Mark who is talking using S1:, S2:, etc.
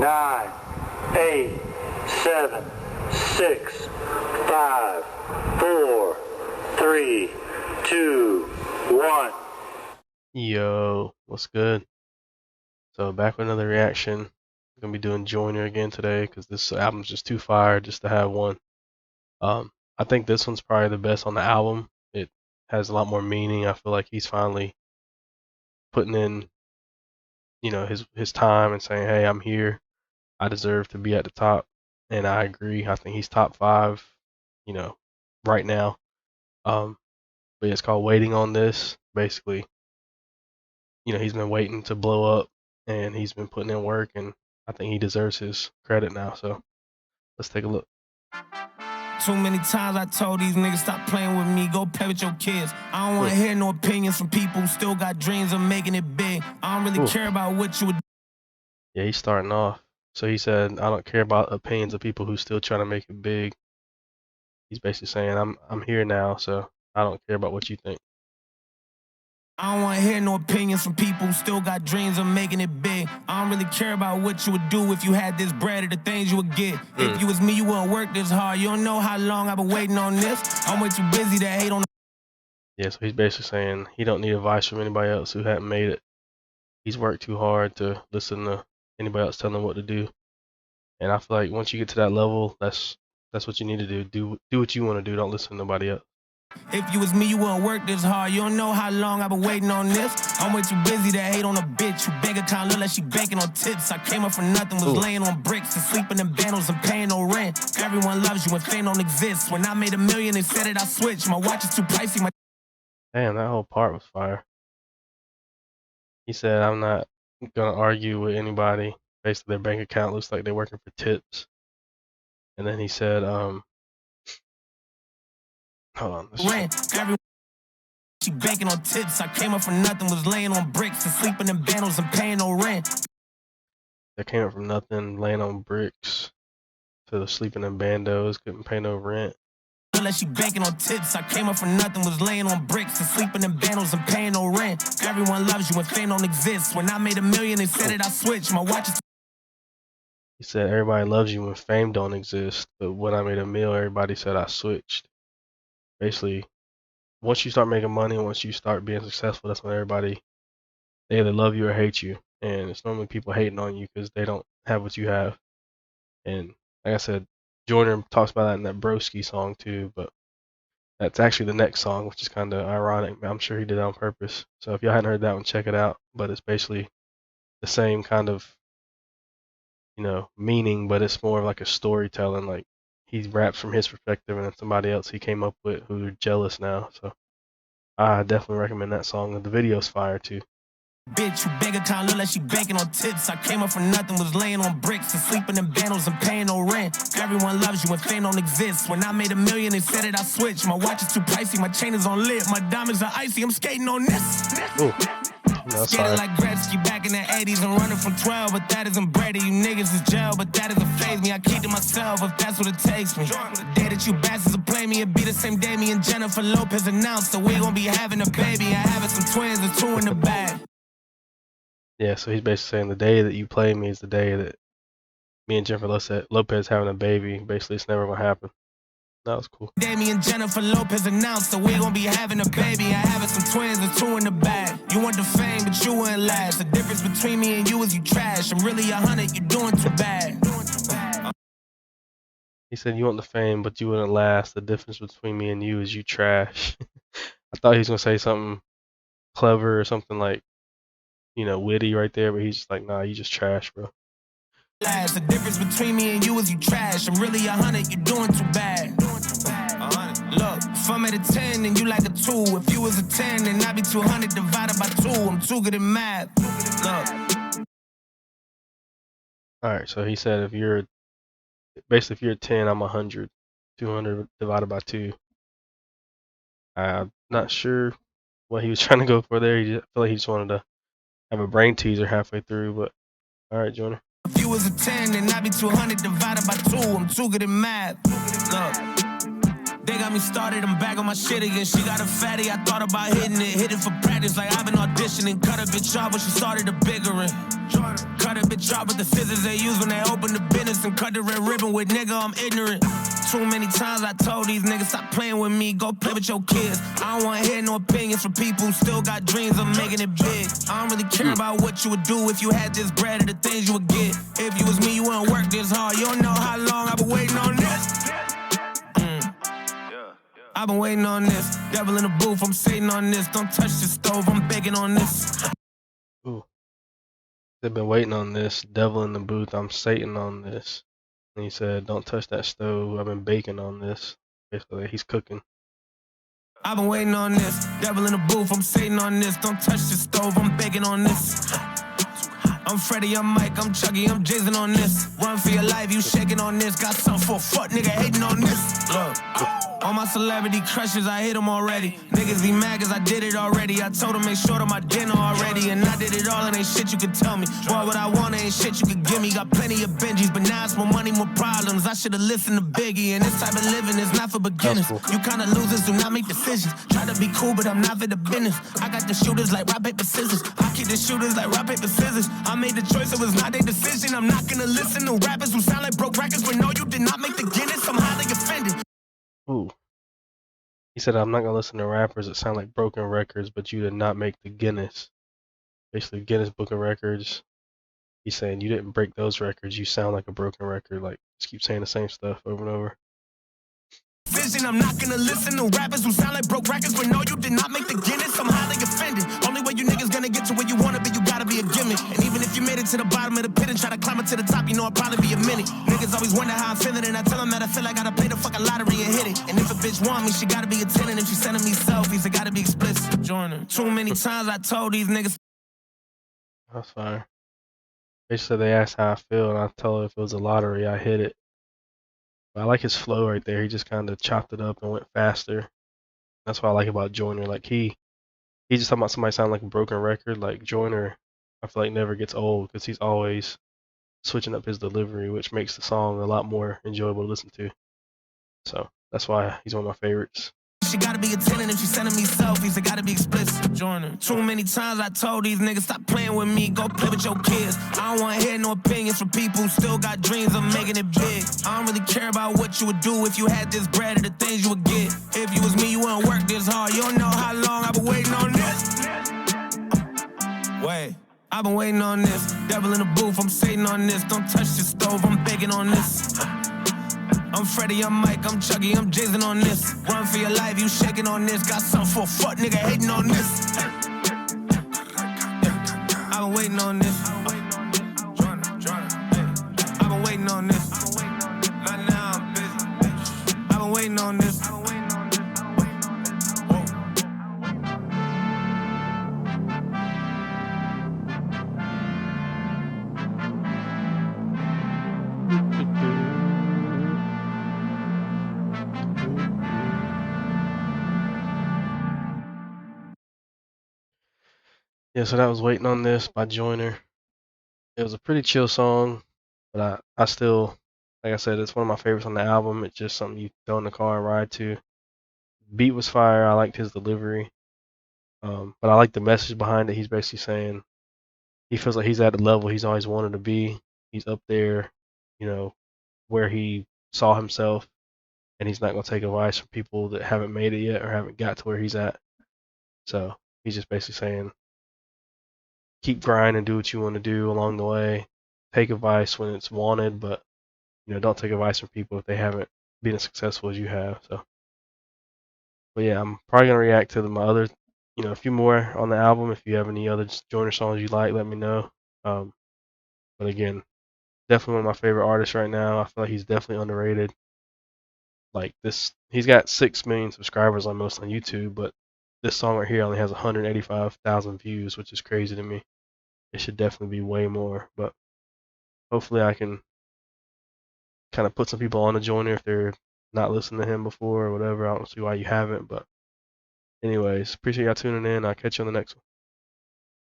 S1: 9, 8, 7, 6, 5, 4, 3, 2, 1.
S2: Yo, what's good? So back with another reaction. I'm gonna be doing Joyner again today because this album's just too fire just to have one. I think this one's probably the best on the album. It has a lot more meaning. I feel like he's finally putting in, his time and saying, "Hey, I'm here. I deserve to be at the top." And I agree. I think he's top five, you know, right now. But it's called Waiting on This. Basically, he's been waiting to blow up and he's been putting in work, and I think he deserves his credit now. So let's take a look.
S3: Too many times I told these niggas stop playing with me, go play with your kids. I don't wanna hear no opinions from people who still got dreams of making it big. I don't really care about what you would.
S2: Yeah, he's starting off. So he said, I don't care about opinions of people who still trying to make it big. He's basically saying, I'm here now, so I don't care about what you think.
S3: I don't wanna hear no opinions from people who still got dreams of making it big. I don't really care about what you would do if you had this bread or the things you would get. If you was me, you wouldn't work this hard. You don't know how long I've been waiting on this. I'm way too busy to hate on.
S2: Yeah, so he's basically saying he don't need advice from anybody else who hadn't made it. He's worked too hard to listen to anybody else telling him what to do. And I feel like once you get to that level, that's what you need to do. Do what you want to do. Don't listen to nobody else.
S3: If you was me, you wouldn't work this hard. You don't know how long I've been waiting on this. I'm way too busy to hate on a bitch who bank account look like she banking on tips. I came up for nothing, was laying on bricks and sleeping in bundles and paying no rent. Everyone loves you when fame don't exist. When I made $1 million, they said it, I switched. My watch is too pricey.
S2: Damn, that whole part was fire. He said, I'm not gonna argue with anybody. Basically, their bank account looks like they're working for tips. And then he said, hold on.
S3: She banking on tips. I came up for nothing, was laying on bricks and sleeping in bundles and paying no rent.
S2: They came up from nothing, laying on bricks, to sleeping in bandos, couldn't pay no rent.
S3: Like she banking on tips. I came up for nothing, was laying on bricks and sleeping in bundles and paying no rent. Everyone loves you when fame don't exist. When I made $1 million, they said it, I switched. My watch is.
S2: He said everybody loves you when fame don't exist, but when I made $1 million, everybody said I switched. Basically, once you start making money, once you start being successful, that's when everybody, they either love you or hate you. And it's normally people hating on you because they don't have what you have. And like I said, Joyner talks about that in that Broski song too, but that's actually the next song, which is kind of ironic. I'm sure he did that on purpose. So if y'all hadn't heard that one, check it out. But it's basically the same kind of, meaning, but it's more of like a storytelling. Like he raps from his perspective, and then somebody else he came up with who's jealous now. So I definitely recommend that song. And the video's fire too.
S3: Bitch who bank account look like she banking on tips. I came up for nothing, was laying on bricks and sleeping in bundles and paying no rent. Everyone loves you when fame don't exist. When I made $1 million, they said it, I switched. My watch is too pricey, my chain is on lit, my diamonds are icy. I'm skating on this. Skating like Gretzky back in the 80s and running from 12, but that isn't Brady. You niggas is jail, but that doesn't faze me. I keep to myself if that's what it takes me. The day that you bastards will play me, it'll be the same day me and Jennifer Lopez announced that we're gonna be having a baby. I having some twins, there's 2 in the bag.
S2: Yeah, so he's basically saying the day that you play me is the day that me and Jennifer Lopez having a baby. Basically, it's never gonna happen. That was cool.
S3: Me and Jennifer Lopez announced that we're gonna be having a baby. I having some twins, there's 2 in the bag. You want the fame, but you wouldn't last. The difference between me and you is you trash. I'm really 100, you're doing too bad.
S2: He said you want the fame, but you wouldn't last. The difference between me and you is you trash. I thought he was gonna say something clever or something like, witty right there, but he's just like, nah, you just trash, bro.
S3: The difference between me and you is you trash. I'm really 100, you're doing too bad. Look, if I'm at a 10 and you like a 2, if you was a 10, then I'd be 200 divided by 2. I'm too good at math. Look.
S2: Alright, so he said if you're a 10, I'm 100. 200 divided by 2. I'm not sure what he was trying to go for there. I feel like he just wanted to have a brain teaser halfway through, but alright, Joyner.
S3: If you was a 10, then I'd be 200 divided by 2. I'm too good at math. Look. They got me started, I'm back on my shit again. She got a fatty, I thought about hitting it. Hit it for practice like I've been auditioning. Cut a bitch off when she started a bigger. Cut a bitch the chop with the scissors they use when they open the business and cut the red ribbon with nigga, I'm ignorant. Too many times I told these niggas stop playing with me, go play with your kids. I don't wanna hear no opinions from people who still got dreams of making it big. I don't really care about what you would do if you had this bread or the things you would get. If you was me, you wouldn't work this hard. You don't know how long I've been waiting on this. I've been waiting on this. Devil in the booth, I'm sitting on this. Don't touch the stove, I'm begging on this.
S2: Ooh. They've been waiting on this. Devil in the booth, I'm Satan on this. And he said, don't touch that stove. I've been baking on this. Basically, he's cooking.
S3: I've been waiting on this. Devil in the booth, I'm sitting on this. Don't touch the stove, I'm begging on this. I'm Freddie, I'm Mike, I'm Chucky, I'm Jason on this. Run for your life, you shaking on this. Got something for a fuck nigga hating on this. Look. All my celebrity crushes, I hit them already. Niggas be mad cause I did it already. I told them make sure to my dinner already. And I did it all and ain't shit you could tell me. Boy, what I want ain't shit you could give me. Got plenty of Benjis, but now it's more money, more problems. I should've listened to Biggie. And this type of living is not for beginners. You kinda losers do not make decisions. Try to be cool, but I'm not for the business. I got the shooters like rock, paper, scissors. I keep the shooters like rock, paper, scissors. I made the choice, it was not their decision. I'm not gonna listen to rappers who sound like broke records. But no, you did not make the Guinness. I'm highly offended.
S2: Ooh. He said, I'm not going to listen to rappers that sound like broken records, but you did not make the Guinness. Basically, Guinness Book of Records. He's saying you didn't break those records. You sound like a broken record. Like, just keep saying the same stuff over and over.
S3: I'm not gonna listen to rappers who sound like broke records, but no, you did not make the Guinness. I'm highly offended. Only way you niggas gonna get to where you wanna be, you gotta be a gimmick. And even if you made it to the bottom of the pit and try to climb it to the top, you know I'll probably be a minute. Niggas always wonder how I'm feeling, and I tell them that I feel like I gotta play the fucking lottery and hit it. And if a bitch want me, she gotta be a 10, and if she sending me selfies, it gotta be explicit. Joyner. Too many times I told these niggas.
S2: That's fine. Basically, they asked how I feel, and I told them if it was a lottery, I hit it. I like his flow right there. He just kind of chopped it up and went faster. That's what I like about Joyner. Like he's just talking about somebody sounding like a broken record. Like Joyner, I feel like never gets old because he's always switching up his delivery, which makes the song a lot more enjoyable to listen to. So that's why he's one of my favorites.
S3: She gotta be a 10, and if she sending me selfies, it gotta be explicit. Joyner. Too many times I told these niggas stop playing with me, go play with your kids. I don't wanna hear no opinions from people who still got dreams of making it big. I don't really care about what you would do if you had this bread or the things you would get. If you was me, you wouldn't work this hard. You don't know how long I've been waiting on this. Wait. I've been waiting on this. Devil in the booth, I'm sitting on this. Don't touch the stove, I'm begging on this. I'm Freddie, I'm Mike, I'm Chucky, I'm Jason on this. Run for your life, you shaking on this. Got something for a fuck nigga hating on this. I've been waiting on this. I've been waiting on this. Right now I'm busy. I've been waiting on this.
S2: Yeah, so that was Waiting on This by Joyner. It was a pretty chill song, but I still, like I said, it's one of my favorites on the album. It's just something you throw in the car and ride to. Beat was fire. I liked his delivery. But I like the message behind it. He's basically saying he feels like he's at the level he's always wanted to be. He's up there, where he saw himself, and he's not going to take advice from people that haven't made it yet or haven't got to where he's at. So he's just basically saying, keep grinding, do what you want to do along the way. Take advice when it's wanted, but don't take advice from people if they haven't been as successful as you have. So, but yeah, I'm probably gonna react to my other, a few more on the album. If you have any other Joyner songs you like, let me know. But again, definitely one of my favorite artists right now. I feel like he's definitely underrated. Like this, he's got 6 million subscribers almost on YouTube, but this song right here only has 185,000 views, which is crazy to me. It should definitely be way more, but hopefully I can kind of put some people on to Joyner if they're not listening to him before or whatever. I don't see why you haven't, but anyways, appreciate y'all tuning in. I'll catch you on the next one.